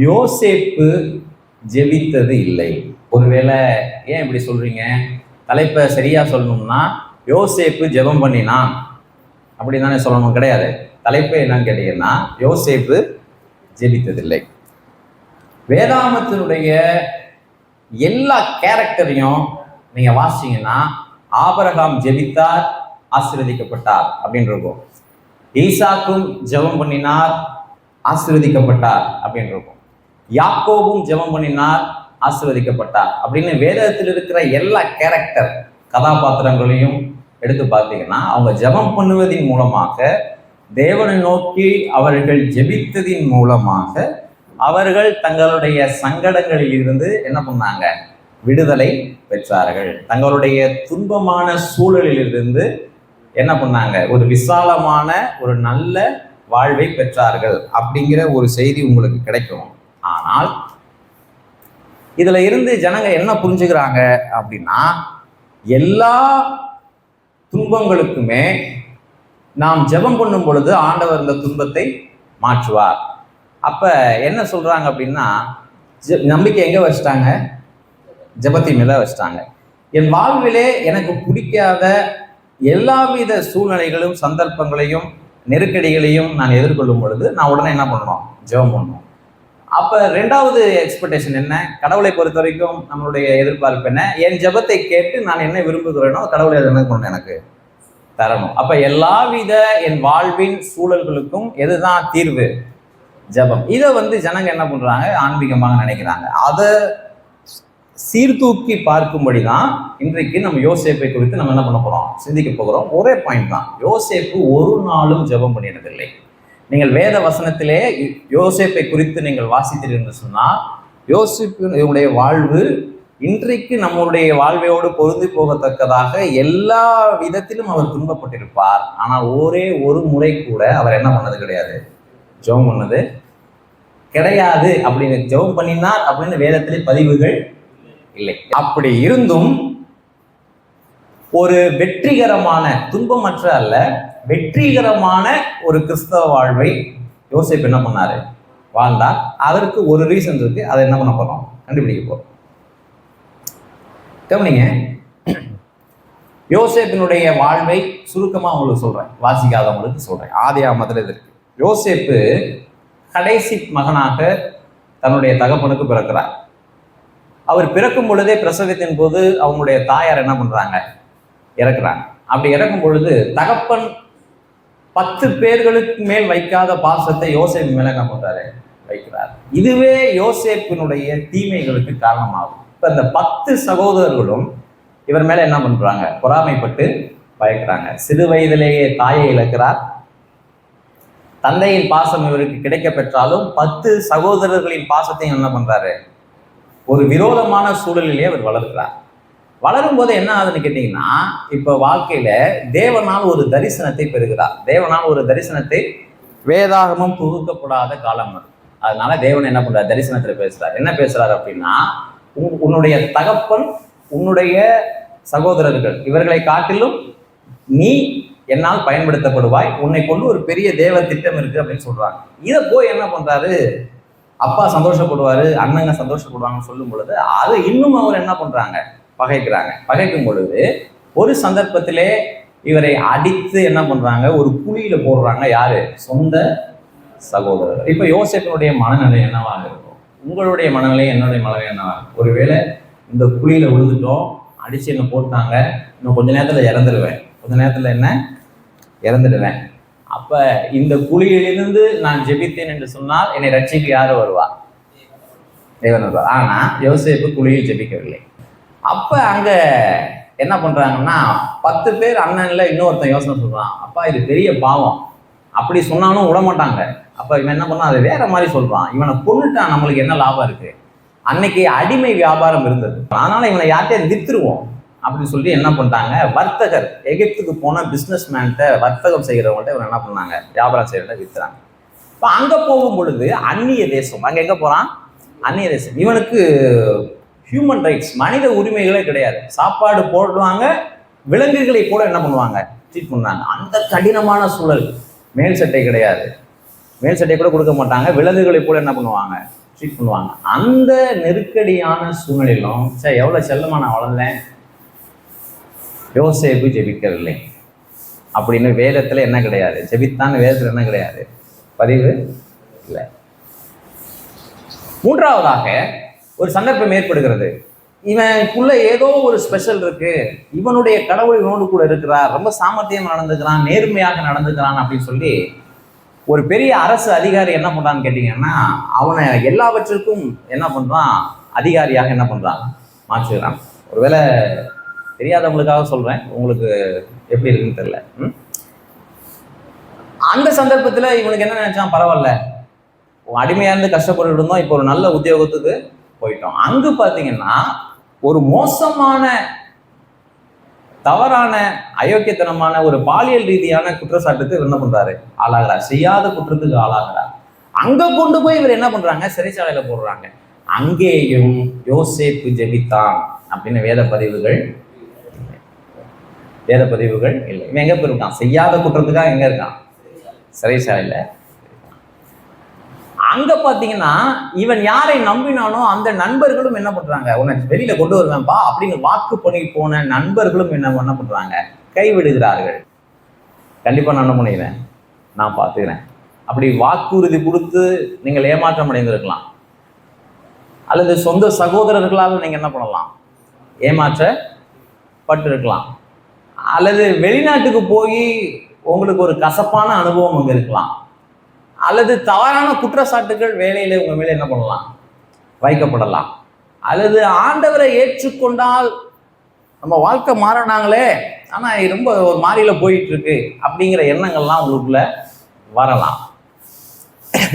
யோசேப்பு ஜெபித்தது இல்லை. ஒருவேளை ஏன் இப்படி சொல்றீங்க? தலைப்பை சரியா சொல்லணும்னா யோசேப்பு ஜெபம் பண்ணினான் அப்படி தானே சொல்லணும். கிடையாது. தலைப்பு என்னன்னு கேட்டீங்கன்னா யோசேப்பு ஜெபித்ததில்லை. வேதாமத்தினுடைய எல்லா கேரக்டரையும் நீங்க வாசிச்சீங்கன்னா ஆபிரகாம் ஜெபித்தார், ஆசீர்வதிக்கப்பட்டார் அப்படின்னு இருக்கும். ஈசாக்கும் ஜெபம் பண்ணினார், ஆசீர்வதிக்கப்பட்டார் அப்படின்னு இருக்கும். யாக்கோபும் ஜெபம் பண்ணினார், ஆசீர்வதிக்கப்பட்டார் அப்படின்னு வேதத்தில் இருக்கிற எல்லா கேரக்டர் கதாபாத்திரங்களையும் எடுத்து பார்த்தீங்கன்னா அவங்க ஜெபம் பண்ணுவதின் மூலமாக, தேவனை நோக்கி அவர்கள் ஜெபித்ததின் மூலமாக அவர்கள் தங்களுடைய சங்கடங்களில் இருந்து என்ன பண்ணாங்க? விடுதலை பெற்றார்கள். தங்களுடைய துன்பமான சூழலில் இருந்து என்ன பண்ணாங்க? ஒரு விசாலமான ஒரு நல்ல வாழ்வை பெற்றார்கள் அப்படிங்கிற ஒரு செய்தி உங்களுக்கு கிடைக்கும். ஆனால் இதுல இருந்து ஜனங்க என்ன புரிஞ்சுக்கிறாங்க அப்படின்னா, எல்லா துன்பங்களுக்குமே நாம் ஜெபம் பண்ணும் பொழுது ஆண்டவர் இந்த துன்பத்தை மாற்றுவார். அப்ப என்ன சொல்றாங்க அப்படின்னா, நம்பிக்கை எங்க வச்சுட்டாங்க? ஜெபத்தின் மேல வச்சுட்டாங்க. என் வாழ்விலே எனக்கு பிடிக்காத எல்லாவித சூழ்நிலைகளும் சந்தர்ப்பங்களையும் நெருக்கடிகளையும் நான் எதிர்கொள்ளும் பொழுது நான் உடனே என்ன பண்ணணும்? ஜெபம் பண்ணணும். அப்ப ரெண்டாவது எக்ஸ்பெக்டேஷன் என்ன? கடவுளை பொறுத்த வரைக்கும் நம்மளுடைய எதிர்பார்ப்பு என்ன? என் ஜெபத்தை கேட்டு நான் என்ன விரும்புகிறேனோ கடவுளை அதை என்ன பண்ணணும்? எனக்கு தரணும். அப்ப எல்லாவித என் வாழ்வின் சூழல்களுக்கும் எதுதான் தீர்வு? ஜெபம். இதை ஜனங்க என்ன பண்றாங்க? ஆன்மீகமாக நினைக்கிறாங்க. அதை சீர்தூக்கி பார்க்கும்படிதான் இன்றைக்கு நம்ம யோசேப்பை குறித்து நம்ம என்ன பண்ண போறோம்? சிந்திக்க போகிறோம். ஒரே பாயிண்ட் தான், யோசேப்பு ஒரு நாளும் ஜெபம் பண்ணினதில்லை. நீங்கள் வேத வசனத்திலே யோசேப்பை குறித்து நீங்கள் வாசித்தீர்கள் என்று சொன்னால், யோசேப்பினுடைய வாழ்வு இன்றைக்கு நம்முடைய வாழ்வையோடு பொருந்தி போகத்தக்கதாக எல்லா விதத்திலும் அவர் துன்பப்பட்டிருப்பார். ஆனால் ஒரே ஒரு முறை கூட அவர் என்ன பண்ணது கிடையாது? ஜெபம் பண்ணது கிடையாது. அப்படின்னு ஜெபம் பண்ணினார் அப்படின்னு வேதத்திலே பதிவுகள் இல்லை. அப்படி இருந்தும் ஒரு வெற்றிகரமான, துன்பமற்ற அல்ல, வெற்றிகரமான ஒரு கிறிஸ்தவ வாழ்வை யோசேப்பு என்ன பண்ணாரு? வாழ்ந்தார். அதற்கு ஒரு ரீசன் இருக்கு. அதை என்ன பண்ண போறோம்? கண்டுபிடிக்க போறோம். கவனிங்க, யோசேப்பினுடைய வாழ்வை சுருக்கமா உங்களுக்கு சொல்றேன், வாசிக்காதவங்களுக்கு சொல்றேன். ஆதியாகமத்துல இது இருக்கு. யோசேப்பு கடைசி மகனாக தன்னுடைய தகப்பனுக்கு பிறக்கிறார். அவர் பிறக்கும் பொழுதே பிரசவத்தின் போது அவங்களுடைய தாயார் என்ன பண்றாங்க? இறக்குறாங்க. அப்படி இறக்கும் பொழுது தகப்பன் 10 பேர்களுக்கு மேல் வைக்காத பாசத்தை யோசேப்பு மேல என்ன பண்றாரு? வைக்கிறார். இதுவே யோசேப்பினுடைய தீமைகளுக்கு காரணமாகும். இப்ப இந்த 10 சகோதரர்களும் இவர் மேல என்ன பண்றாங்க? பொறாமைப்பட்டு பயக்கிறாங்க. சிறு வயதிலேயே தாயை இழக்கிறார். தந்தையின் பாசம் இவருக்கு கிடைக்க பெற்றாலும் 10 சகோதரர்களின் பாசத்தையும் என்ன பண்றாரு? ஒரு விரோதமான சூழலிலே அவர் வளர்க்கிறார். வளரும் போது என்ன ஆகுதுன்னு கேட்டீங்கன்னா, இப்ப வாழ்க்கையில தேவனால் ஒரு தரிசனத்தை பெறுகிறார். தேவனால் ஒரு தரிசனத்தை, வேதாகமம் புகுக்கப்படாத காலம் அது. அதனால தேவன் என்ன பண்றார்? தரிசனத்துல பேசுறார். என்ன பேசுறாரு அப்படின்னா, உன்னுடைய தகப்பன், உன்னுடைய சகோதரர்கள் இவர்களை காட்டிலும் நீ என்னால் பயன்படுத்தப்படுவாய், உன்னை கொண்டு ஒரு பெரிய தேவ திட்டம் இருக்கு அப்படின்னு சொல்றாங்க. இதை போய் என்ன பண்றாரு? அப்பா சந்தோஷப்படுவாரு, அண்ணங்க சந்தோஷப்படுவாங்கன்னு சொல்லும் பொழுது அது இன்னும் அவர் என்ன பண்றாங்க? பகைக்கிறாங்க. பகைக்கும் பொழுது ஒரு சந்தர்ப்பத்திலே இவரை அடித்து என்ன பண்றாங்க? ஒரு குழியில போடுறாங்க. யாரு? சொந்த சகோதரர். இப்ப யோசேப்பினுடைய மனநிலை என்னவாக இருக்கும்? உங்களுடைய மனநிலை, என்னுடைய மனநிலை என்னவா? ஒருவேளை இந்த குழியில விழுந்துட்டோம், அடிச்சு என்ன போட்டாங்க, இன்னும் கொஞ்ச நேரத்துல இறந்துடுவேன், கொஞ்ச நேரத்துல என்ன இறந்துடுவேன். அப்ப இந்த குழியிலிருந்து நான் ஜெபித்தேன் என்று சொன்னால் என்னை ரட்சிக்க யாரு வருவா? தேவன் வருவார். ஆனா யோசேப்பு குழியில் ஜெபிக்கவில்லை. அப்ப அங்க என்ன பண்றாங்கன்னா, 10 பேர் அண்ணன்ல இன்னொருத்தன் யோசனை சொல்றான், அப்பா இது பெரிய பாவம், அப்படி சொன்னாலும் விட மாட்டாங்க. அப்ப இவன் என்ன பண்ணான்? அதை வேற மாதிரி சொல்றான், இவனை கொன்னுட்டான், நம்மளுக்கு என்ன லாபம் இருக்கு? அன்னைக்கு அடிமை வியாபாரம் இருந்தது, அதனால இவனை யார்கிட்டயும் வித்துருவோம் அப்படின்னு சொல்லி என்ன பண்ணிட்டாங்க? வர்த்தகர், எகிப்துக்கு போன பிஸ்னஸ் மேன்கிட்ட, வர்த்தகம் செய்கிறவங்கள்ட்ட இவன் என்ன பண்ணாங்க? வியாபாரம் செய்யறத வித்துறாங்க. இப்போ அங்க போகும் பொழுது அந்நிய தேசம், அங்க எங்க போறான்? அந்நிய தேசம். இவனுக்கு ஹியூமன் ரைட்ஸ், மனித உரிமைகளே கிடையாது. சாப்பாடு போடுவாங்க, விலங்குகளை கூட என்ன பண்ணுவாங்க? ட்ரீட் பண்ணாங்க. அந்த கடினமான சூழல். மேல் சட்டை கிடையாது, மேல் சட்டை கூட கொடுக்க மாட்டாங்க. விலங்குகளை கூட என்ன பண்ணுவாங்க? ட்ரீட் பண்ணுவாங்க. அந்த நெருக்கடியான சூழ்நிலையிலும் எவ்வளோ செல்லமாக நான் வளர்ந்தேன், யோசேப்பு ஜெபிக்கவில்லை அப்படின்னு வேதத்தில் என்ன கிடையாது. ஜெபித்தான்னு வேதத்தில் என்ன கிடையாது, பதிவு இல்லை. மூன்றாவதாக ஒரு சந்தர்ப்பம் ஏற்படுகிறது. இவனுக்குள்ள ஏதோ ஒரு ஸ்பெஷல் இருக்கு, இவனுடைய கடவுள் இவனோடு கூட இருக்கிறார், ரொம்ப சாமர்த்தியம் நடந்துக்கிறான், நேர்மையாக நடந்துக்கிறான் அப்படின்னு சொல்லி ஒரு பெரிய அரசு அதிகாரி என்ன பண்றான்னு கேட்டீங்கன்னா, அவனை எல்லாவற்றிற்கும் என்ன பண்றான், அதிகாரியாக என்ன பண்றான், மாற்றுகிறான். ஒருவேளை தெரியாதவங்களுக்காக சொல்றேன், உங்களுக்கு எப்படி இருக்குன்னு தெரியல. அந்த சந்தர்ப்பத்தில் இவனுக்கு என்ன நினைச்சான், பரவாயில்ல அடிமையா இருந்து கஷ்டப்பட்டு இருந்தோம், இப்போ ஒரு நல்ல உத்தியோகத்துக்கு போயிட்டோம். அங்கு பார்த்தீங்கன்னா ஒரு மோசமான தவறான அயோக்கியத்தனமான ஒரு பாலியல் ரீதியான குற்றச்சாட்டுக்கு என்ன பண்றாரு, ஆளாகிறார். செய்யாத குற்றத்துக்கு ஆளாகிறார். அங்க கொண்டு போய் இவர் என்ன பண்றாங்க, சிறைச்சாலையில போடுறாங்க. அங்கேயும் யோசேப்பு ஜெபித்தான் அப்படின்னு வேத பதிவுகள் இல்லை. இவன் எங்க போயிருக்கான், செய்யாத குற்றத்துக்காக எங்க இருக்கான், சிறைச்சாலையில. அங்க பாத்தீங்கன்னா இவன் யாரை நம்பினானோ அந்த நண்பர்களும் என்ன பண்றாங்க, உன்னை வெளியில கொண்டு வருவேன்பா அப்படின்னு வாக்கு பண்ணி போன நண்பர்களும் என்ன பண்றாங்க, கைவிடுகிறார்கள். கண்டிப்பா நான் என்ன பண்ணிடுறேன், நான் பார்த்துக்கிறேன். அப்படி வாக்குறுதி கொடுத்து நீங்கள் ஏமாற்றம் அடைந்திருக்கலாம், அல்லது சொந்த சகோதரர்களால் நீங்க என்ன பண்ணலாம், ஏமாற்றப்பட்டு இருக்கலாம், அல்லது வெளிநாட்டுக்கு போய் உங்களுக்கு ஒரு கசப்பான அனுபவம் அங்க இருக்கலாம், அல்லது தவறான குற்றச்சாட்டுகள் வேலையில உங்க மேல என்ன பண்ணலாம், வைக்கப்படலாம், அல்லது ஆண்டவரை ஏற்றுக்கொண்டால் நம்ம வாழ்க்கை மாறினாங்களே ஆனா ரொம்ப ஒரு மாறியில போயிட்டு இருக்கு அப்படிங்கிற எண்ணங்கள்லாம் உங்களுக்குள்ள வரலாம்.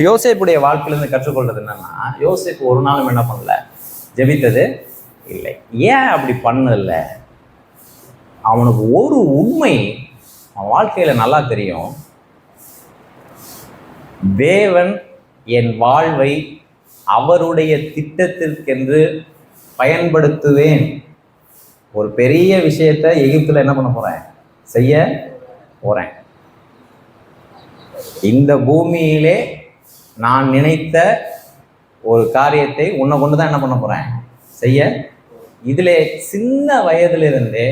யோசேப்புடைய வாழ்க்கையிலிருந்து கற்றுக்கொள்றது என்னன்னா, யோசேப்பு ஒரு நாளும் என்ன பண்ணல, ஜெபித்தது இல்லை. ஏன் அப்படி பண்ணல, அவனுக்கு ஒரு உண்மை அவன் வாழ்க்கையில நல்லா தெரியும், தேவன் என் வாழ்வை அவருடைய திட்டத்திற்கென்று பயன்படுத்துவேன். ஒரு பெரிய விஷயத்தை எகிப்துல என்ன பண்ண போறேன், செய்ய போறேன். இந்த பூமியிலே நான் நினைத்த ஒரு காரியத்தை உன்னை கொண்டுதான் என்ன பண்ண போறேன், செய்ய. இதுல சின்ன வயதிலிருந்தே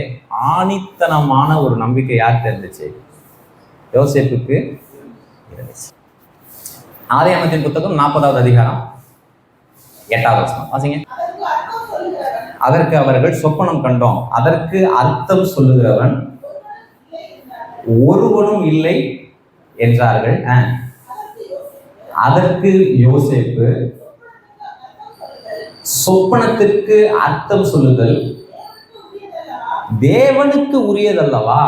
ஆணித்தனமான ஒரு நம்பிக்கை யாருக்கு இருந்துச்சு, யோசேப்புக்கு இருந்துச்சு. ஆதியாகமத்தின் புத்தகம் 40வது அதிகாரம் 8வது வசனம் வாசிங்க. அதற்கு அவர்கள் சொப்பனம் கண்டோம், அதற்கு அர்த்தம் சொல்லுகிறவன் ஒருவனும் இல்லை என்றார்கள். அதற்கு யோசேப்பு, சொப்பனத்திற்கு அர்த்தம் சொல்லுதல் தேவனுக்கு உரியதல்லவா,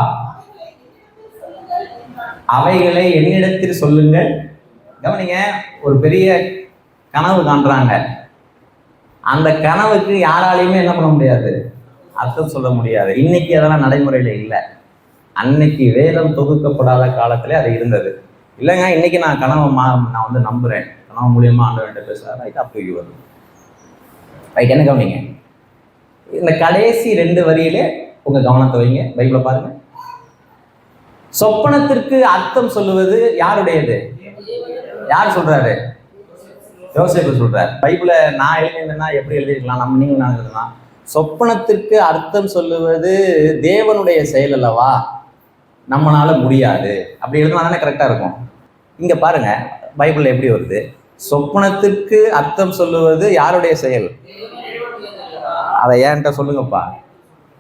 அவைகளை என்னிடத்தில் சொல்லுங்கள். கவனிங்க, ஒரு பெரிய கனவு காண்றாங்க, அந்த கனவுக்கு யாராலையுமே என்ன பண்ண முடியாது, அர்த்தம் சொல்ல முடியாது. இன்னைக்கு அதெல்லாம் நடைமுறையில இல்லை. அன்னைக்கு வேதம் தொகுக்கப்படாத காலத்துல அது இருந்தது. இல்லைங்க, இன்னைக்கு நான் கனவை நான் வந்து நம்புறேன், கனவு மூலியமா ஆண்டவன்கிட்ட பேசுறாரு, right, up to you. Right, என்ன கவனிங்க, இந்த கடைசி 2 வரியிலே உங்க கவனத்தை வைங்க. பைபிளை பாருங்க. சொப்பனத்திற்கு அர்த்தம் சொல்லுவது யாருடையது, யார் சொல்றாரு, யோசேப்பு சொல்றாரு. பைபிளை நான் எழுதினா எப்படி எழுதிருக்கலாம், நீங்க நான் எழுதலாம். சொப்பனத்திற்கு அர்த்தம் சொல்லுவது தேவனுடைய செயல் அல்லவா, நம்மளால முடியாது. அப்படி எழுதினா தானே கரெக்டா இருக்கும். இங்க பாருங்க, பைபிள்ல எப்படி வருது, சொப்பனத்திற்கு அர்த்தம் சொல்லுவது யாருடைய செயல், அதை ஏன்ட்ட சொல்லுங்கப்பா.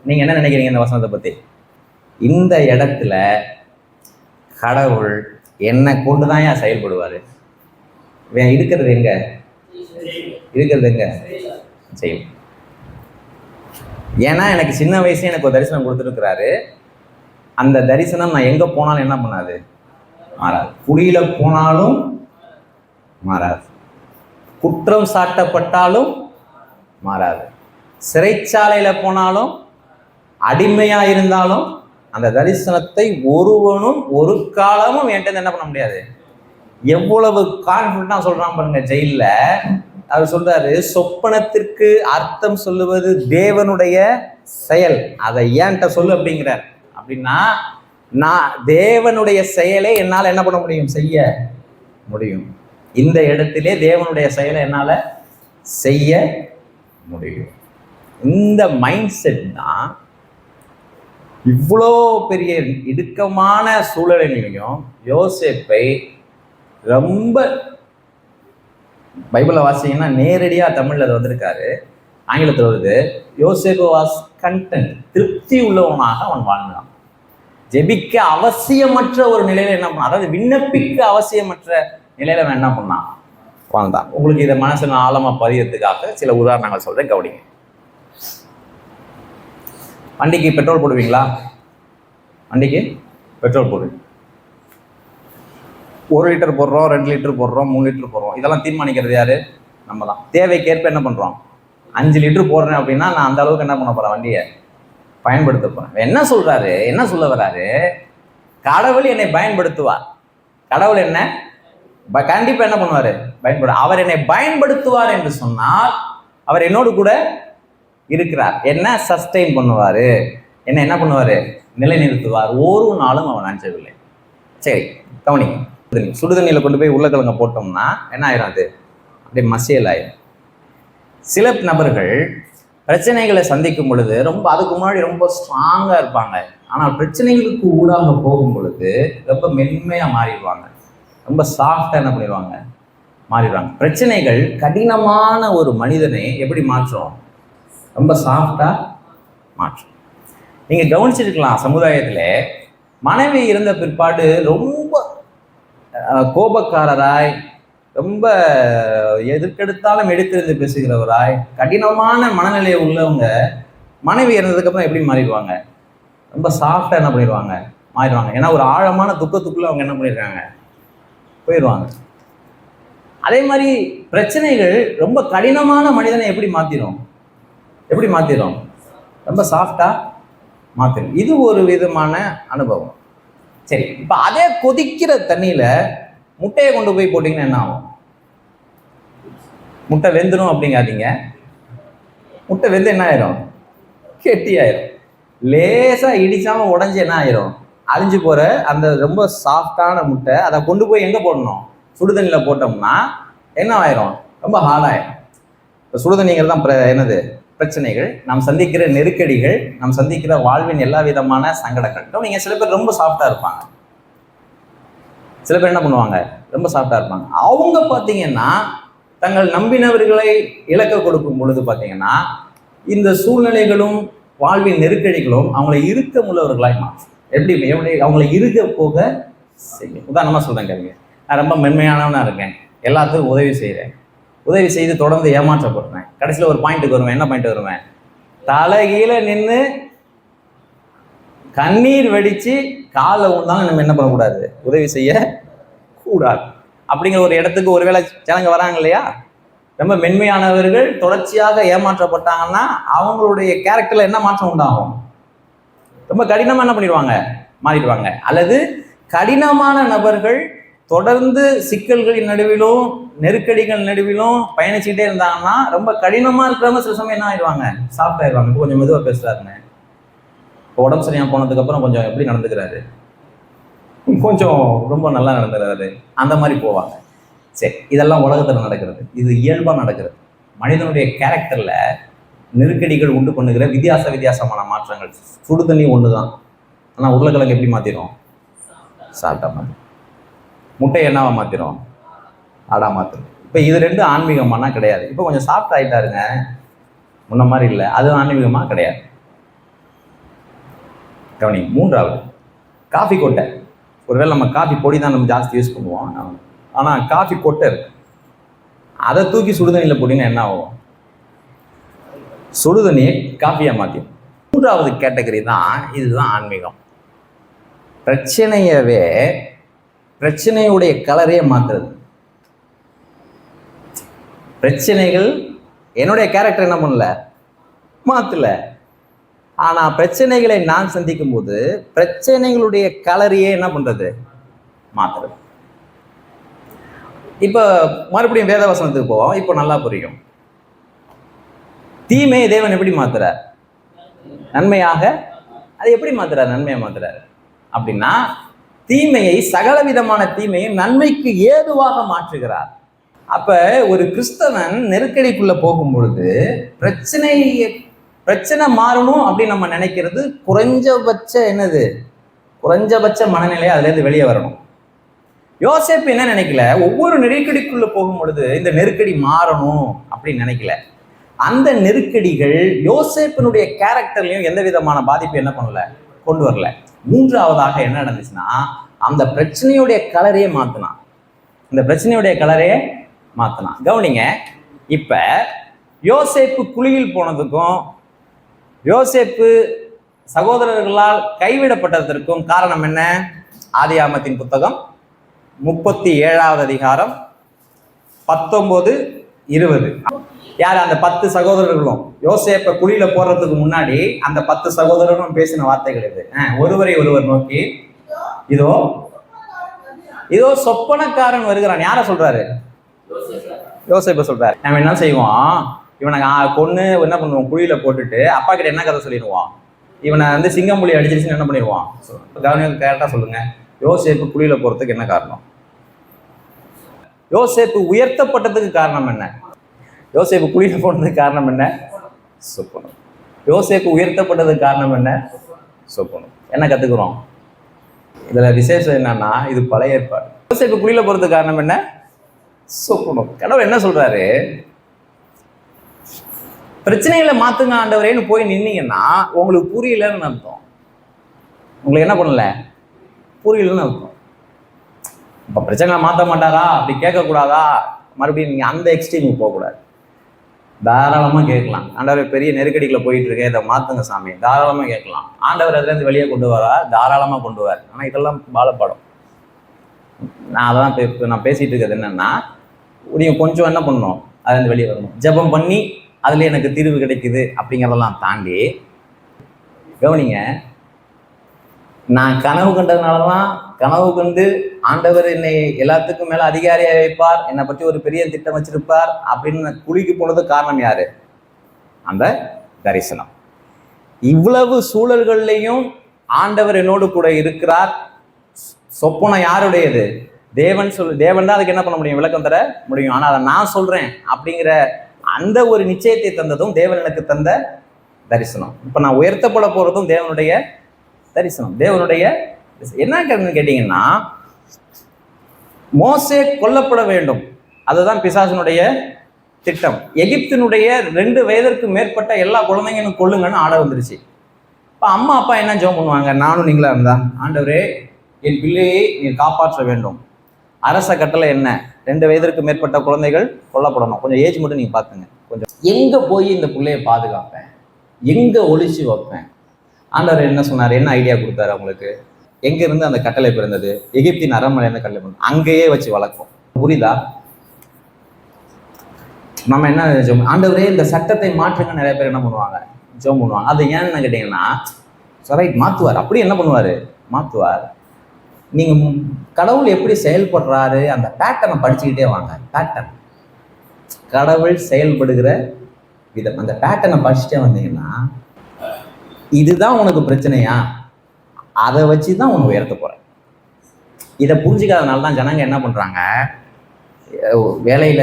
நீங்க என்ன நினைக்கிறீங்க இந்த வசனத்தை பத்தி? இந்த இடத்துல கடவுள் என்னை கொண்டுதான் ஏன் செயல்படுவாரு, இருக்கிறது எங்க, செயல். ஏன்னா எனக்கு சின்ன வயசுல எனக்கு ஒரு தரிசனம் கொடுத்துருக்கிறாரு. அந்த தரிசனம் நான் எங்க போனாலும் என்ன பண்ணாது, மாறாது. குடியில போனாலும் மாறாது, குற்றம் சாட்டப்பட்டாலும் மாறாது, சிறைச்சாலையில போனாலும் அடிமையா இருந்தாலும் அந்த தரிசனத்தை ஒருவனும் ஒரு காலமும் என்கிட்ட என்ன பண்ண முடியாது. எவ்வளவு கான்ஃபிடண்டா சொல்றான் பாருங்க. ஜெயில அவர் சொல்றாரு, சொப்பனத்திற்கு அர்த்தம் சொல்லுவது தேவனுடைய செயல், அதை ஏன்ட்ட சொல்லு அப்படிங்கிறார். அப்படின்னா நான் தேவனுடைய செயலை என்னால என்ன பண்ண முடியும், செய்ய முடியும். இந்த இடத்திலே தேவனுடைய செயலை என்னால செய்ய முடியும். இந்த மைண்ட் செட் தான் இவ்வளோ பெரிய இடுக்கமான சூழலிலையும் யோசேப்பை ரொம்ப, பைபிளை வாசிங்கன்னா நேரடியாக தமிழில் அது வந்திருக்காரு, ஆங்கிலத்தில் வருது, யோசேப்பு வாஸ் கண்டென்ட், திருப்தி உள்ளவனாக அவன் வாழ்ந்தான். ஜெபிக்க அவசியமற்ற ஒரு நிலையில என்ன பண்ணான், அதாவது விண்ணப்பிக்க அவசியமற்ற நிலையில அவன் என்ன பண்ணான், வாழ்ந்தான். உங்களுக்கு இதை மனசுல ஆழமா பதியறதுக்காக சில உதாரணங்கள் சொல்றேன், கவனிங்க. வண்டிக்கு பெட்ரோல் போடுவீங்களா? வண்டிக்கு பெட்ரோல் போடுவீங்க. 1 லிட்டர் போடுறோம், 2 லிட்டர் போடுறோம், 3 லிட்டர் போடுறோம். இதெல்லாம் தீர்மானிக்கிறது யாரு? நம்ம தான். தேவைக்கேற்ப என்ன பண்றோம்? 5 லிட்டர் போடுறேன் அப்படின்னா நான் அந்த அளவுக்கு என்ன பண்ண போறேன், வண்டியை பயன்படுத்த போறேன். என்ன சொல்றாரு, என்ன சொல்ல வர்றாரு? கடவுள் என்னை பயன்படுத்துவார். கடவுள் என்ன கண்டிப்பா என்ன பண்ணுவாரு? அவர் என்னை பயன்படுத்துவார் என்று சொன்னால் அவர் என்னோடு கூட இருக்கிறார், என்ன சஸ்டெயின் பண்ணுவாரு, என்ன பண்ணுவாரு? நிலைநிறுத்துவார். ஒரு நாளும் அவன் அஞ்சவில்லை. சரி, கவனிங்க. சுடுதண்ணியில கொண்டு போய் உருளைக்கிழங்க போட்டோம்னா என்ன ஆயிரும்? அது அப்படியே மசியல் ஆயிரும். சில நபர்கள் பிரச்சனைகளை சந்திக்கும் பொழுது ரொம்ப, அதுக்கு முன்னாடி ரொம்ப ஸ்ட்ராங்கா இருப்பாங்க, ஆனால் பிரச்சனைகளுக்கு ஊடாக போகும் பொழுது ரொம்ப மென்மையா மாறிடுவாங்க, ரொம்ப சாஃப்டா என்ன பண்ணிடுவாங்க, மாறிடுவாங்க. பிரச்சனைகள் கடினமான ஒரு மனிதனை எப்படி மாற்றும்? ரொம்ப சாஃப்டா மாற்றும். நீங்க கவனிச்சிருக்கலாம், சமுதாயத்துல மனைவி இருந்த பிற்பாடு ரொம்ப கோபக்காரராய், ரொம்ப எதுக்கெடுத்தாலும் எடுத்திருந்து பேசுகிறவராய், கடினமான மனநிலையை உள்ளவங்க மனைவி இறந்ததுக்கு அப்புறம் எப்படி மாறிடுவாங்க? ரொம்ப சாஃப்டா என்ன பண்ணிடுவாங்க, மாறிடுவாங்க. ஏன்னா ஒரு ஆழமான துக்கத்துக்குள்ள அவங்க என்ன பண்ணிடுறாங்க, போயிடுவாங்க. அதே மாதிரி பிரச்சனைகள் ரொம்ப கடினமான மனிதனை எப்படி மாத்திரும்? ரொம்ப சாஃப்டா மாத்திரும். இது ஒரு விதமான அனுபவம். சரி, இப்ப அதே கொதிக்கிற தண்ணியில முட்டையை கொண்டு போய் போட்டீங்கன்னா என்ன ஆகும்? முட்டை வெந்துடும் அப்படிங்காதீங்க. முட்டை வெந்து என்ன ஆயிரும்? கெட்டி ஆயிரும். லேசா இடிச்சாம உடஞ்சி என்ன ஆயிரும்? அழிஞ்சு போற அந்த ரொம்ப சாஃப்டான முட்டை, அதை கொண்டு போய் எங்க போடணும்? சுடுதண்ணியில போட்டோம்னா என்ன ஆயிரும்? ரொம்ப ஹார்டாயிரும். இப்போ சுடுதண்ணிங்கிறது தான் என்னது? பிரச்சனைகள், நாம் சந்திக்கிற நெருக்கடிகள், நாம் சந்திக்கிற வாழ்வின் எல்லா விதமான சங்கடங்கள். நீங்க சில பேர் ரொம்ப சாஃப்டா இருப்பாங்க, சில பேர் என்ன பண்ணுவாங்க, ரொம்ப சாஃப்டா இருப்பாங்க. அவங்க பார்த்தீங்கன்னா தங்கள் நம்பினவர்களை இழக்க கொடுக்கும் பொழுது பார்த்தீங்கன்னா இந்த சூழ்நிலைகளும் வாழ்வின் நெருக்கடிகளும் அவங்களை இருக்க உள்ளவர்களாய் மாற்றும். எப்படி அவங்களை இருக்க போக செய்யும். உதாரணமா சொல்றேன் கேளுங்க. நான் ரொம்ப மென்மையானவனா இருக்கேன், எல்லாத்துக்கும் உதவி செய்கிறேன், உதவி செய்து தொடர்ந்து ஏமாற்றப்படுறேன். கடைசியில் ஒரு பாயிண்ட்டுக்கு வருவேன். என்ன பாயிண்ட் வருவேன்? தலைகீழ நின்று கண்ணீர் வெடிச்சு காலை உண்டாலும் நம்ம என்ன பண்ணக்கூடாது, உதவி செய்ய கூடாது. அப்படிங்கிற ஒரு இடத்துக்கு ஒருவேளை ஜனங்க வராங்க இல்லையா? ரொம்ப மென்மையானவர்கள் தொடர்ச்சியாக ஏமாற்றப்பட்டாங்கன்னா அவங்களுடைய கேரக்டர்ல என்ன மாற்றம் உண்டாகும்? ரொம்ப கடினமா என்ன பண்ணிடுவாங்க, மாறிடுவாங்க. அல்லது கடினமான நபர்கள் தொடர்ந்து சிக்கல்களின் நடுவிலும் நெருக்கடிகள் நடுவிலும் பயணிச்சுக்கிட்டே இருந்தாங்கன்னா ரொம்ப கடினமா இருக்கிறவங்க சில சமயம் என்ன ஆயிடுவாங்க, சாஃப்ட் ஆயிடுவாங்க. கொஞ்சம் மெதுவா பேசுறாருங்க, உடம்பு சரியா போனதுக்கு அப்புறம் கொஞ்சம் எப்படி நடந்துக்கிறாரு, கொஞ்சம் ரொம்ப நல்லா நடந்துக்கிறாரு, அந்த மாதிரி போவாங்க. சரி, இதெல்லாம் உலகத்துல நடக்கிறது, இது இயல்பா நடக்கிறது. மனிதனுடைய கேரக்டர்ல நெருக்கடிகள் உண்டு பண்ணுகிற வித்தியாசமான மாற்றங்கள். சுடுதண்ணி ஒண்ணுதான், ஆனா உருளைக்கிழங்கு எப்படி மாத்திரும்? சாப்பிட்டா மாதிரி. முட்டை என்னவா மாத்திரும்? ஆடா மாத்திரும். இப்ப இது ரெண்டு ஆன்மீகமானா கிடையாது. இப்ப கொஞ்சம் சாஃப்ட் ஆயிட்டாருங்க, முன்ன மாதிரி இல்லை, அது ஆன்மீகமா கிடையாது. கவனி. மூன்றாவது, காஃபி கொட்டை. ஒருவேளை நம்ம காஃபி பொடி தான் நம்ம ஜாஸ்தி யூஸ் பண்ணுவோம், ஆனால் காஃபி கொட்டை இருக்கு, அதை தூக்கி சுடுதண்ணியில் போட்டிங்கன்னா என்ன ஆகும்? சுடுதண்ணியை காஃபியாக மாற்றிடும். மூன்றாவது கேட்டகரி தான், இதுதான் ஆன்மீகம். பிரச்சனையுடைய கலரையே மாற்றுறது. பிரச்சனைகள் என்னுடைய கேரக்டர் என்ன பண்ணல, மாற்றல. ஆனால் பிரச்சனைகளை நான் சந்திக்கும் போது பிரச்சனைகளுடைய கலரையே என்ன பண்றது, மாற்றுறது. இப்போ மறுபடியும் வேதவசனத்துக்கு போவோம். இப்போ நல்லா புரியும். தீமையை தேவன் எப்படி மாத்துறார்? நன்மையாக. அது எப்படி மாத்துறாரு? நன்மையை மாத்துறாரு. அப்படின்னா தீமையை, சகல விதமான தீமையை நன்மைக்கு ஏதுவாக மாற்றுகிறார். அப்ப ஒரு கிறிஸ்தவன் நெருக்கடிக்குள்ள போகும் பொழுது பிரச்சனை மாறணும் அப்படின்னு நம்ம நினைக்கிறது குறைஞ்சபட்ச மனநிலையை அதுல இருந்து வெளியே வரணும். யோசேப்பு என்ன நினைக்கல, ஒவ்வொரு நெருக்கடிக்குள்ள போகும் பொழுது இந்த நெருக்கடி மாறணும் அப்படின்னு நினைக்கல. அந்த நெருக்கடிகள் யோசேப்பினுடைய கேரக்டர்லையும் எந்த விதமான பாதிப்பு என்ன பண்ணல, கொண்டு வரல. மூன்றாவதாக என்ன நடந்துச்சுன்னா, அந்த பிரச்சனையுடைய கலரையே மாத்தினான். கவனிங்க, இப்ப யோசேப்பு குழியில் போனதுக்கும் யோசேப்பு சகோதரர்களால் கைவிடப்பட்டதற்கும் காரணம் என்ன? ஆதியாகமத்தின் புத்தகம் 37வது அதிகாரம் 19-20. யார் அந்த 10 சகோதரர்களும் யோசேப்பை குழியில போடுறதுக்கு முன்னாடி அந்த 10 சகோதரர்களும் பேசின வார்த்தைகள் இது. ஒருவரை ஒருவர் நோக்கி, இதோ சொப்பனக்காரன் வருகிறான். யார சொல்றாரு? யோசேப்பை சொல்றாரு. நம்ம என்ன செய்வோம், இவனை கொன்னு என்ன பண்ணுவோம், குழியில போட்டுட்டு அப்பா கிட்ட என்ன கதை சொல்லிடுவோம், இவனை வந்து சிங்கம்புலி அடிச்சிருச்சுன்னு என்ன பண்ணிடுவான். கரெக்டா சொல்லுங்க, யோசேப்பு குழியில போறதுக்கு என்ன காரணம்? யோசேப்பு உயர்த்தப்பட்டதுக்கு காரணம் என்ன? யோசேப்பு குழியில போனதுக்கு காரணம் என்ன? சொப்பனம். யோசேப்பு உயர்த்தப்பட்டதுக்கு காரணம் என்ன? சொப்பனம். என்ன கத்துக்கிறோம் இதுல? விசேஷம் என்னன்னா, இது பழைய ஏற்பாடு. யோசேப்பு குழியில போறதுக்கு காரணம் என்ன? சொப்பனம். கடவுள் என்ன சொல்றாரு, பிரச்சனைகளை மாத்துங்க ஆண்டவரேன்னு போய் நின்னீங்கன்னா உங்களுக்கு புரியலன்னு அர்த்தம். உங்களுக்கு என்ன பண்ணல, புரியலன்னு அர்த்தம். இப்ப பிரச்சனை மாற்ற மாட்டாரா அப்படி கேட்கக்கூடாதா? மறுபடியும் நீங்க அந்த எக்ஸ்ட்ரீமுக்கு போகக்கூடாது. தாராளமா கேட்கலாம், ஆண்டவர் பெரிய நெருக்கடிக்குள்ள போயிட்டு இருக்கேன், இதை மாத்துங்க சாமி, தாராளமா கேட்கலாம். ஆண்டவர் அதுல இருந்து வெளியே கொண்டு வரா, தாராளமா கொண்டு வர. ஆனா இதெல்லாம் பாலப்படும். நான் பேசிட்டு இருக்கிறது என்னன்னா, நீங்க கொஞ்சம் என்ன பண்ணணும், அதுல இருந்து வெளியே வரணும். ஜெபம் பண்ணி அதுல எனக்கு தீர்வு கிடைக்குது அப்படிங்கிறதெல்லாம் தாண்டி கவனிங்க, நான் கனவு கண்டதுனாலதான், கனவு கண்டு ஆண்டவர் என்னை எல்லாத்துக்கும் மேல அதிகாரியா வைப்பார், என்னை பற்றி ஒரு பெரிய திட்டம் வச்சிருப்பார் அப்படின்னு குழிக்கு போனது காரணம் யாரு? அந்த தரிசனம். இவ்வளவு சூழல்கள்லையும் ஆண்டவர் என்னோடு கூட இருக்கிறார். சொப்பனம் யாருடையது? தேவன் தான் அதுக்கு என்ன பண்ண முடியும், விளக்கம் தர முடியும். ஆனா அதை நான் சொல்றேன் அப்படிங்கிற அந்த ஒரு நிச்சயத்தை தந்ததும் தேவன் எனக்கு தந்த தரிசனம். இப்ப நான் உயர்த்தப்பட போறதும் தேவனுடைய தரிசனம். என்ன கேட்டீங்கன்னா, மோசே கொல்லப்பட வேண்டும், அதுதான் பிசாசனுடைய திட்டம். எகிப்தினுடைய 2 வயதிற்கு மேற்பட்ட எல்லா குழந்தைங்களும் கொல்லுங்கன்னு ஆர்டர் வந்துருச்சு. இப்ப அம்மா அப்பா என்ன ஜெபம் பண்ணுவாங்க, நானும் நீங்களா இருந்தா, ஆண்டவரே என் பிள்ளையை நீ காப்பாற்ற வேண்டும். அரச கட்டளை என்ன? 2 வயதிற்கு மேற்பட்ட குழந்தைகள் கொல்லப்படணும். கொஞ்சம் ஏஜ் மட்டும் நீங்க பாத்துங்க. கொஞ்சம் எங்க போய் இந்த பிள்ளைய பாதுகாப்பேன், எங்க ஒளிச்சு வைப்பேன்? ஆண்டவர் என்ன சொன்னார், என்ன ஐடியா கொடுத்தாரு அவங்களுக்கு? எங்க இருந்து அந்த கட்டளை பிறந்தது? எகிப்தின் அரண்மனை என்ன கட்டளை பிறந்தது? அங்கேயே வச்சு வளர்க்கும். புரியுதா? நம்ம என்ன ஆண்டவரே இந்த சட்டத்தை மாற்றுங்க நிறைய பேர் என்ன பண்ணுவாங்க, ஜெபம் பண்ணுவாங்க. அது ஏன்னு கேட்டீங்கன்னா, ரைட் மாத்துவார். அப்படி என்ன பண்ணுவாரு, மாத்துவார். நீங்க கடவுள் எப்படி செயல்படுறாரு அந்த பேட்டர்னை படிச்சுக்கிட்டே வாங்க. பேட்டர்ன், கடவுள் செயல்படுகிற விதம், அந்த பேட்டர்னை படிச்சுட்டே வந்தீங்கன்னா, இதுதான் உனக்கு பிரச்சனையா, அதை வச்சுதான் உனக்கு உயர்த்த போற. இதை புரிஞ்சுக்காதனால தான் ஜனங்க என்ன பண்றாங்க, வேலையில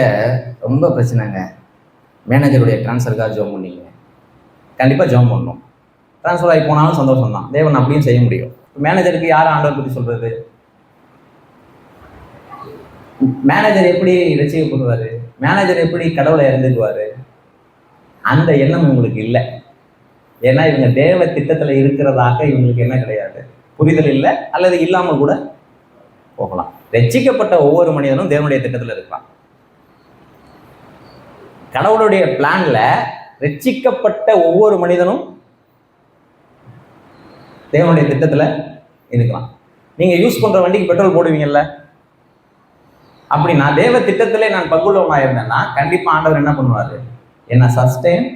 ரொம்ப பிரச்சனைங்க, மேனேஜருடைய டிரான்ஸ்ஃபருக்காக ஜெபம் பண்ணீங்க, கண்டிப்பா ஜெபம் பண்ணணும். டிரான்ஸ்ஃபர் ஆகி போனாலும் சந்தோஷம் தான், தேவன் அப்படியும் செய்ய முடியும். மேனேஜருக்கு யார் ஆண்டவர் பற்றி சொல்றது? மேனேஜர் எப்படி ரசிக்கப்படுவாரு, மேனேஜர் எப்படி கடவுளை இறந்துக்குவாரு? அந்த எண்ணம் உங்களுக்கு இல்லை. ஏன்னா இவங்க தேவ திட்டத்துல இருக்கிறதாக இவங்களுக்கு என்ன கிடையாது, புரிதல் இல்லை, அல்லது இல்லாம கூட போகலாம். ரட்சிக்கப்பட்ட ஒவ்வொரு மனிதனும் தேவனுடைய திட்டத்துல இருக்கலாம். கடவுளுடைய பிளான்ல ரட்சிக்கப்பட்ட ஒவ்வொரு மனிதனும் தேவனுடைய திட்டத்துல இருக்கலாம். நீங்க யூஸ் பண்ற வண்டிக்கு பெட்ரோல் போடுவீங்கல்ல, அப்படி நான் தேவ திட்டத்திலே நான் பங்குள்ளவனா இருந்தேன்னா கண்டிப்பா ஆண்டவர் என்ன பண்ணுவாரு, என்ன சஸ்டெயின்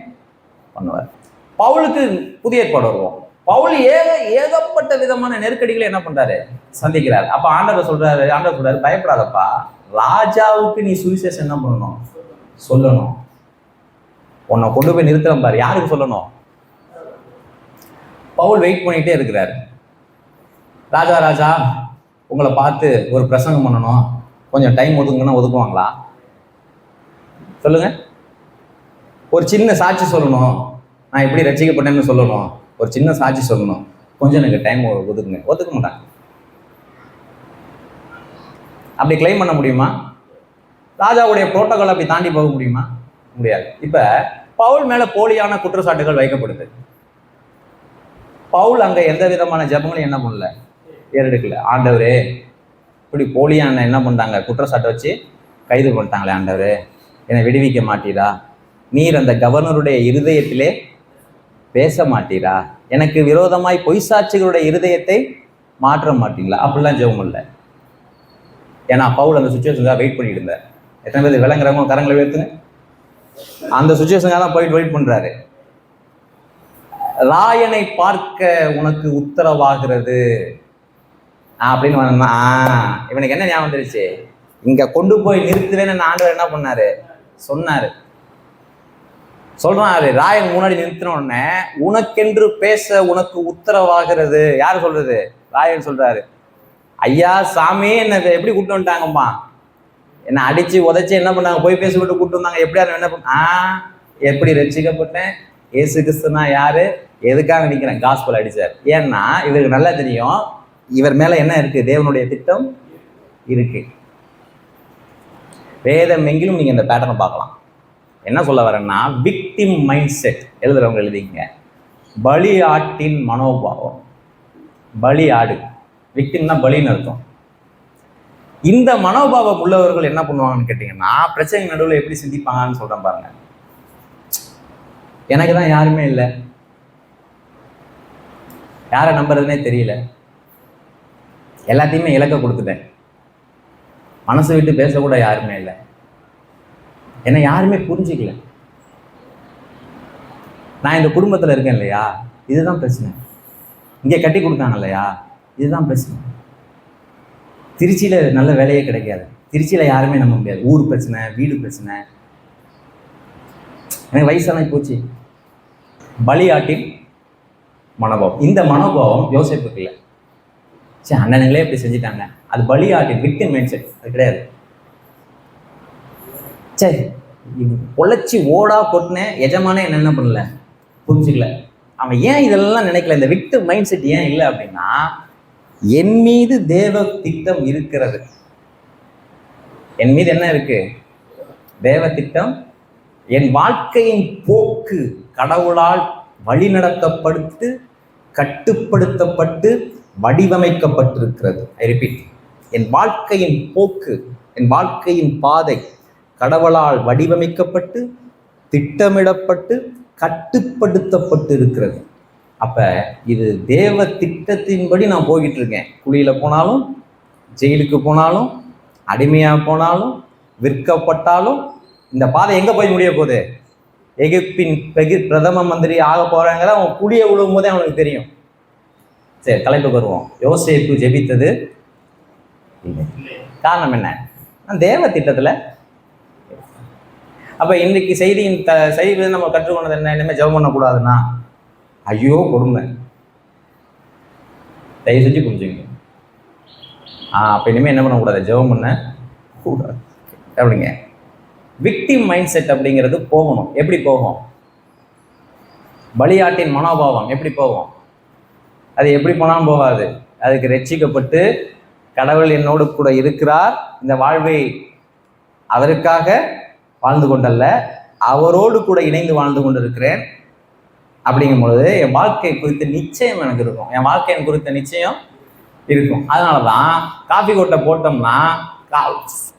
பண்ணுவார். பவுலுக்கு புதிய ஏற்பாடு வருவோம். பவுல் ஏகப்பட்ட விதமான நெருக்கடிகளை என்ன பண்றாரு, சந்திக்கிறார். அப்ப ஆண்டவர் சொல்றாரு பயப்படாதப்பா, ராஜாவுக்கு நீ சுவிசேஷம் என்ன பண்ணணும், சொல்லணும். உன்னை கொண்டு போய் நிறுத்துறேன் பாரு, யாருக்கு சொல்லணும்? பவுல் வெயிட் பண்ணிட்டே இருக்கிறார். ராஜா உங்களை பார்த்து ஒரு பிரசங்கம் பண்ணணும், கொஞ்சம் டைம் ஒதுங்கன்னா ஒதுக்குவாங்களா? சொல்லுங்க. ஒரு சின்ன சாட்சி சொல்லணும், நான் எப்படி ரட்சிக்கப்பட்டேன்னு சொல்லணும், ஒரு சின்ன சாட்சி சொல்லணும், கொஞ்சம் எனக்கு டைம் ஒதுக்குங்க. ஒத்துக்க மாட்டாங்க. அப்படி கிளைம் பண்ண முடியுமா? ராஜாவுடைய புரோட்டோகால் அப்படி தாண்டி போக முடியுமா? முடியாது. இப்ப பவுல் மேல போலியான குற்றச்சாட்டுகள் வைக்கப்படுது. பவுல் அங்க எந்த விதமான ஜபங்களும் என்ன பண்ணல, ஏறெடுக்கல. ஆண்டவரே இப்படி போலியான என்ன பண்றாங்க, குற்றச்சாட்டை வச்சு கைது பண்ணிட்டாங்களே, ஆண்டவரே என்னை விடுவிக்க மாட்டீரா? நீர் அந்த கவர்னருடைய இருதயத்திலே பேச மாட்டீரா? எனக்கு விரோதமாய் பொய் சாட்சிகளுடைய இருதயத்தை மாற்ற மாட்டீங்களா? அப்படிலாம் ஜெபம் இல்லை. ஏன்னா பவுல் அந்த சுச்சுவேஷனுக்காக வெயிட் பண்ணிட்டு இருந்தார். எத்தனை பேர் விளங்குறவங்க கரங்களை உயர்த்துங்க. அந்த சுச்சுவேஷனுக்காக தான் போயிட்டு வெயிட் பண்றாரு. ராயனை பார்க்க உனக்கு உத்தரவாகிறது அப்படின்னு வந்தா இவனுக்கு என்ன ஞாபகம் வந்துருச்சு, இங்க கொண்டு போய் நிறுத்துவேன்னு ஆண்டவர் என்ன பண்ணாரு, சொன்னாரு. சொல்றாரு, ராயன் முன்னாடி நிறுத்தின உடனே உனக்கென்று பேச உனக்கு உத்தரவாகிறது. யாரு சொல்றது? ராயன் சொல்றாரு. ஐயா சாமி என்ன எப்படி கூப்பிட்டு வந்துட்டாங்கம்மா, என்ன அடிச்சு உதைச்சு என்ன பண்ணாங்க, போய் பேசிவிட்டு கூப்பிட்டு வந்தாங்க. எப்படியா என்ன பண்ண எப்படி ரட்சிக்கப்பட்டேன், ஏசு கிறிஸ்துனா யாரு, எதுக்காக நிக்கிறேன், காஸ்பல் அடிச்சார். ஏன்னா இவருக்கு நல்லா தெரியும் இவர் மேல என்ன இருக்கு, தேவனுடைய திட்டம் இருக்கு. வேதம் எங்கிலும் நீங்க இந்த பேட்டர்னை பார்க்கலாம். என்ன சொல்ல வரேன்னா, விக்டிம் மைண்ட் செட் எழுதுறவங்க எழுதிங்க. பலி ஆட்டின் மனோபாவம். பலி ஆடு, விக்டிம்னா பலின்னு அர்த்தம். இந்த மனோபாவம் உள்ளவர்கள் என்ன பண்ணுவாங்கன்னு கேட்டீங்கன்னா, பிரச்சனை நடுவில் எப்படி சிந்திப்பாங்கன்னு சொல்றேன் பாருங்க. எனக்கு தான் யாருமே இல்லை, யாரை நம்புறதுனே தெரியல, எல்லாத்தையுமே இலக்க கொடுத்துட்டேன், மனசு விட்டு பேசக்கூட யாருமே இல்லை, என்னை யாருமே புரிஞ்சிக்கல, நான் இந்த குடும்பத்தில் இருக்கேன் இல்லையா, இதுதான் பிரச்சனை, இங்கே கட்டி கொடுத்தாங்க இல்லையா, இதுதான் பிரச்சனை, திருச்சியில் நல்ல வேலையே கிடைக்காது, திருச்சியில் யாருமே நம்ப முடியாது, ஊர் பிரச்சனை, வீடு பிரச்சனை, எனக்கு வயசான போச்சு. பலியாட்டின் மனோபாவம். இந்த மனோபாவம் யோசேப்புக்கு இல்லை. சரி அண்ணனுங்களே இப்படி செஞ்சுட்டாங்க, அது பலியாட்டின் விக்டிம் மைண்ட் செட், அது கிடையாது. சரி பொழைச்சி ஓடா கொட்டினேன், எஜமானே என்ன பண்ணல, புரிஞ்சுக்கல. அவன் ஏன் இதெல்லாம் நினைக்கல, இந்த விக்டிம் மைண்ட் செட் ஏன் இல்லை அப்படின்னா, என் மீது தேவ திட்டம் இருக்கிறது. என் மீது என்ன இருக்கு, தேவ திட்டம். என் வாழ்க்கையின் போக்கு கடவுளால் வழிநடத்தப்பட்டு கட்டுப்படுத்தப்பட்டு வடிவமைக்கப்பட்டிருக்கிறது. ஐ ரிப்பீட், என் வாழ்க்கையின் போக்கு, என் வாழ்க்கையின் பாதை கடவுளால் வடிவமைக்கப்பட்டு திட்டமிடப்பட்டு கட்டுப்படுத்தப்பட்டு இருக்கிறது. அப்ப இது தேவ திட்டத்தின்படி நான் போய்கிட்டு இருக்கேன். குழியில போனாலும், ஜெயிலுக்கு போனாலும், அடிமையா போனாலும், விற்கப்பட்டாலும், இந்த பாதை எங்க போய் முடிய போகுது, எகிப்தின் பிரதம மந்திரி ஆக போறாங்கிற அவன் குழிய விழுவும் போதே அவனுக்கு தெரியும். சரி தலைப்புக்கு வருவோம். யோசேப்பு ஜெபித்தது இல்லை. காரணம் என்ன, தேவ திட்டத்துல. அப்ப இன்னைக்கு செய்தியின் செய்தி நம்ம கற்றுக்கொண்டது என்ன, இனிமேல் ஜெபம் பண்ணக்கூடாதுன்னா, ஐயோ கொடுமை, தயவு செஞ்சு புரிஞ்சுங்க. அப்ப இனிமேல் என்ன பண்ணக்கூடாது, ஜெபம் பண்ண கூடாது அப்படிங்க. விக்டிம் மைண்ட் செட் அப்படிங்கிறது போகணும். எப்படி போகும், பலியாட்டின் மனோபாவம் எப்படி போகும், அது எப்படி போனாலும் போகாது. அதுக்கு ரட்சிக்கப்பட்டு கடவுள் என்னோடு கூட இருக்கிறார், இந்த வாழ்வை அவருக்காக வாழ்ந்து கொண்டல்ல, அவரோடு கூட இணைந்து வாழ்ந்து கொண்டு இருக்கிறேன் அப்படிங்கும் பொழுது என் வாழ்க்கை குறித்த நிச்சயம் எனக்கு இருக்கும், என் வாழ்க்கை குறித்த நிச்சயம் இருக்கும். அதனாலதான் காஃபி கொட்டை போட்டோம்னா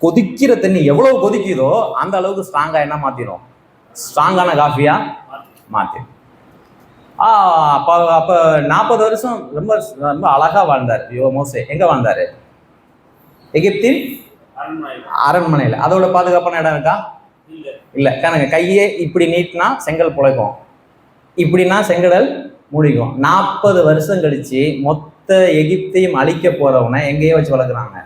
கொதிக்கிற தண்ணி எவ்வளவு கொதிக்குதோ அந்த அளவுக்கு ஸ்ட்ராங்கா என்ன மாத்திரும், ஸ்ட்ராங்கான காஃபியா மாத்திரும். அப்ப 40 வருஷம் ரொம்ப ரொம்ப அழகா வாழ்ந்தார் மோசே. எங்க வாழ்ந்தாரு, எகிப்தின் அரண்மனையில. அதோட பாதுகாப்பான இடம் இருக்கா, இல்ல. கணக்கு கையே இப்படி நீட்டினா செங்கல் புழைக்கும், இப்படின்னா செங்கடல் மூடிக்கும். 40 வருஷம் கழிச்சு மொத்த எகிப்தையும் அழிக்க போறவனை எங்கேயோ வச்சு வளர்க்குறாங்க.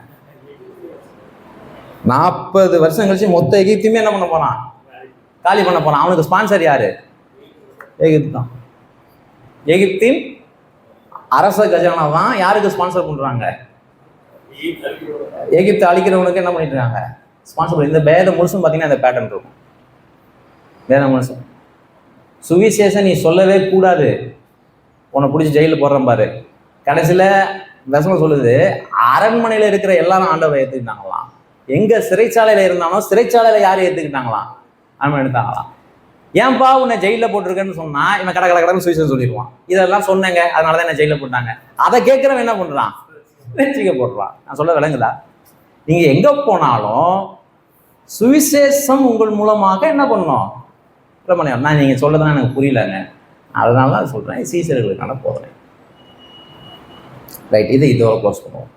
40 வருஷம் கழிச்சு மொத்த எகிப்தையுமே என்ன பண்ண போறான், காலி பண்ண போறான். அவனுக்கு ஸ்பான்சர் யாரு, எகிப்து தான். எகிப்தின் அரச கஜானா தான் யாருக்கு ஸ்பான்சர் பண்றாங்க, எகிப்து அழிக்கிறவனுக்கு என்ன பண்ணிட்டு இருக்காங்க, ஸ்பான்சர். இந்த பேத முழுசும் பார்த்தீங்கன்னா இந்த பேட்டர்ன் இருக்கும். வேற மனுஷன் சுவிசேஷம் நீ சொல்லவே கூடாது, உன்னை பிடிச்சி ஜெயிலில் போடுறேன் பாரு. கடைசியில் வசனம் சொல்லுது, அரண்மனையில் இருக்கிற எல்லாரும் ஆண்டவரை ஏற்றுக்கிட்டாங்களாம். எங்க சிறைச்சாலையில் இருந்தாலும் சிறைச்சாலையில் யாரும் ஏற்றுக்கிட்டாங்களாம்? அரண்மனை எடுத்தாங்களாம். ஏன்பா உன்னை ஜெயிலில் போட்டிருக்கேன்னு சொன்னா இவன் கடை கடன்னு சுவிசேஷம் சொல்லிடுவான். இதெல்லாம் சொன்னேங்க, அதனால தான் என்ன ஜெயிலில் போட்டாங்க. அதை கேட்குறவன் என்ன பண்ணுறான்? வெற்றிக்க போடுறான். நான் சொல்ல விளங்குதா? நீங்க எங்க போனாலும் சுவிசேஷம் உங்கள் மூலமாக என்ன பண்ணணும்? நான் நீங்க சொல்லதான் எனக்கு புரியலங்க, அதனால தான் சொல்றேன். சீசர்களுக்கான போதனை. ரைட், இதோட க்ளோஸ் பண்ணுவோம்.